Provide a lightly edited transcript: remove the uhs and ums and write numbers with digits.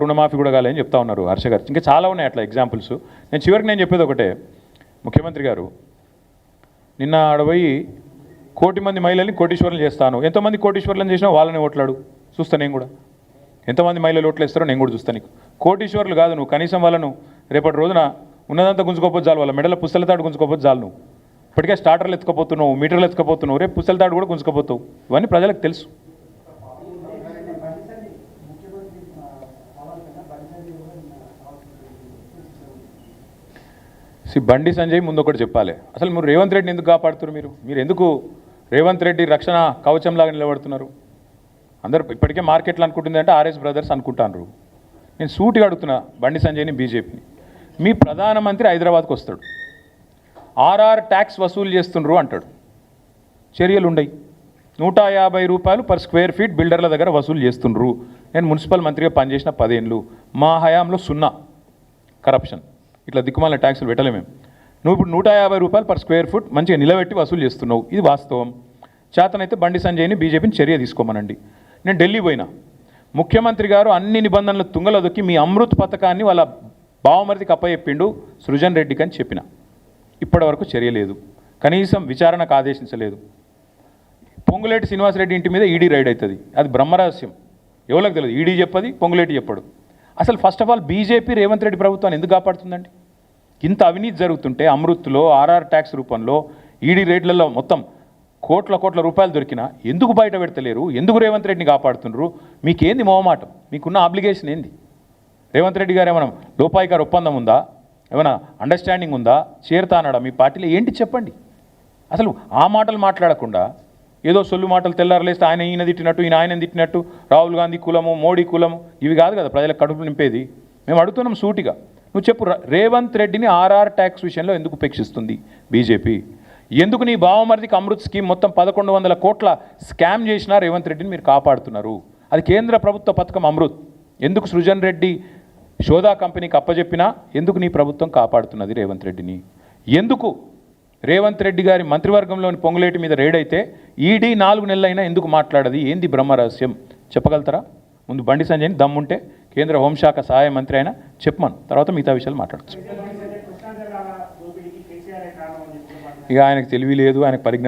రుణమాఫీ కూడా కాలేదని చెప్తా ఉన్నారు హర్ష గారు. ఇంకా చాలా ఉన్నాయి అట్లా ఎగ్జాంపుల్స్. నేను చెప్పేది ఒకటే, ముఖ్యమంత్రి గారు నిన్న ఆడపోయి 1 కోటి మంది మహిళల్ని కోటీశ్వరులు చేస్తాను, ఎంతమంది కోటీశ్వరులను చేసినా వాళ్ళని ఓట్లాడు చూస్తా, నేను కూడా ఎంతమంది మహిళలు ఓట్లు వేస్తారో నేను కూడా చూస్తాను. నీకు కోటీశ్వరులు కాదు, నువ్వు కనీసం వాళ్ళను రేపటి రోజున ఉన్నదంతా గుంజుకోపోతే చాలు, వాళ్ళ మెడల పుస్తలతాడు గుంజుకోపోతే చాలు. నువ్వు ఇప్పటికే స్టార్టర్లు ఎత్తుకపోతున్నావు, మీటర్లు ఎత్తుకపోతున్నావు, రేపు పుస్తలతాడు కూడా గుంజుకోపోతావు. ఇవన్నీ ప్రజలకు తెలుసు. బండి సంజయ్ ముందు ఒకటి చెప్పాలి, అసలు మీరు రేవంత్ రెడ్డిని ఎందుకు కాపాడుతున్నారు? మీరు ఎందుకు రేవంత్ రెడ్డి రక్షణ కవచంలాగా నిలబడుతున్నారు? అందరూ ఇప్పటికే మార్కెట్లు అనుకుంటుంది అంటే ఆర్ఎస్ బ్రదర్స్ అనుకుంటారు. నేను సూటిగా అడుగుతున్నా బండి సంజయ్ని, బీజేపీని, మీ ప్రధానమంత్రి హైదరాబాద్కు వస్తాడు, ఆర్ఆర్ ట్యాక్స్ వసూలు చేస్తుండ్రు అంటాడు, చర్యలు ఉండయి. 150 రూపాయలు పర్ స్క్వేర్ ఫీట్ బిల్డర్ల దగ్గర వసూలు చేస్తుండ్రు. నేను మున్సిపల్ మంత్రిగా పనిచేసిన 10 ఏళ్ళు, మా హయాంలో 0 కరప్షన్, ఇట్లా దిక్కుమాల ట్యాక్సులు పెట్టలేమేము. నువ్వు ఇప్పుడు 150 రూపాయలు పర్ స్క్వేర్ ఫుట్ మంచిగా నిలబెట్టి వసూలు చేస్తున్నావు, ఇది వాస్తవం. చేతనైతే బండి సంజయ్ని, బీజేపీని చర్య తీసుకోమనండి. నేను ఢిల్లీ పోయినా, ముఖ్యమంత్రి గారు అన్ని నిబంధనలు తుంగలో దొక్కి మీ అమృత్ పథకాన్ని వాళ్ళ బావమరిదికి అప్పచెప్పిండు సృజన్ రెడ్డికి అని చెప్పిన. ఇప్పటి వరకు చర్య లేదు, కనీసం విచారణకు ఆదేశించలేదు. పొంగులేటి శ్రీనివాసరెడ్డి ఇంటి మీద ఈడీ రైడ్ అవుతుంది, అది బ్రహ్మరహస్యం, ఎవరికి తెలియదు. ఈడీ చెప్పది, పొంగులేటి చెప్పడు. అసలు first of all BJP Revanth Reddy ప్రభుత్వాన్ని ఎందుకు కాపాడుతుందండి? ఇంత అవినీతి జరుగుతుంటే అమృత్లో, ఆర్ఆర్ ట్యాక్స్ రూపంలో, ఈడీ రేట్లలో మొత్తం కోట్ల రూపాయలు దొరికినా ఎందుకు బయట పెడతలేరు? ఎందుకు రేవంత్ రెడ్డిని కాపాడుతున్నారు? మీకేంది మొహమాటం? మీకున్న అబ్లిగేషన్ ఏంది? రేవంత్ రెడ్డి గారు ఏమైనా లోపాయికారు ఒప్పందం ఉందా? ఏమైనా అండర్స్టాండింగ్ ఉందా? చేరుతా అన్నాడా? మీ పార్టీలో ఏంటి చెప్పండి. అసలు ఆ మాటలు మాట్లాడకుండా ఏదో సొల్లు మాటలు తెల్లారలేస్తే ఈయన తిట్టినట్టు, ఆయన తిట్టినట్టు, రాహుల్ గాంధీ కులము, మోడీ కులము, ఇవి కాదు కదా ప్రజలకు కడుపు నింపేది. మేము అడుగుతున్నాం సూటిగా, నువ్వు చెప్పు, రేవంత్ రెడ్డిని ఆర్ఆర్ ట్యాక్స్ విషయంలో ఎందుకు ఉపేక్షిస్తుంది బీజేపీ? ఎందుకు నీ బావమరిదికి అమృత్ స్కీమ్ మొత్తం 1100 కోట్ల స్కామ్ చేసినా రేవంత్ రెడ్డిని మీరు కాపాడుతున్నారు? అది కేంద్ర ప్రభుత్వ పథకం అమృత్. ఎందుకు సృజన్ రెడ్డి షోదా కంపెనీకి అప్పచెప్పినా ఎందుకు నీ ప్రభుత్వం కాపాడుతున్నది రేవంత్ రెడ్డిని? ఎందుకు రేవంత్ రెడ్డి గారి మంత్రివర్గంలోని పొంగులేటి మీద రేడ్ అయితే ఈడీ 4 నెలలైనా ఎందుకు మాట్లాడది? ఏంది బ్రహ్మరహస్యం చెప్పగలుగుతారా? ముందు బండి సంజయ్ని దమ్ముంటే కేంద్ర హోంశాఖ సహాయ మంత్రి అయినా చెప్పమను, తర్వాత మిగతా విషయాలు మాట్లాడచ్చు. ఇక ఆయనకు తెలివి లేదు, ఆయనకు పరిజ్ఞానం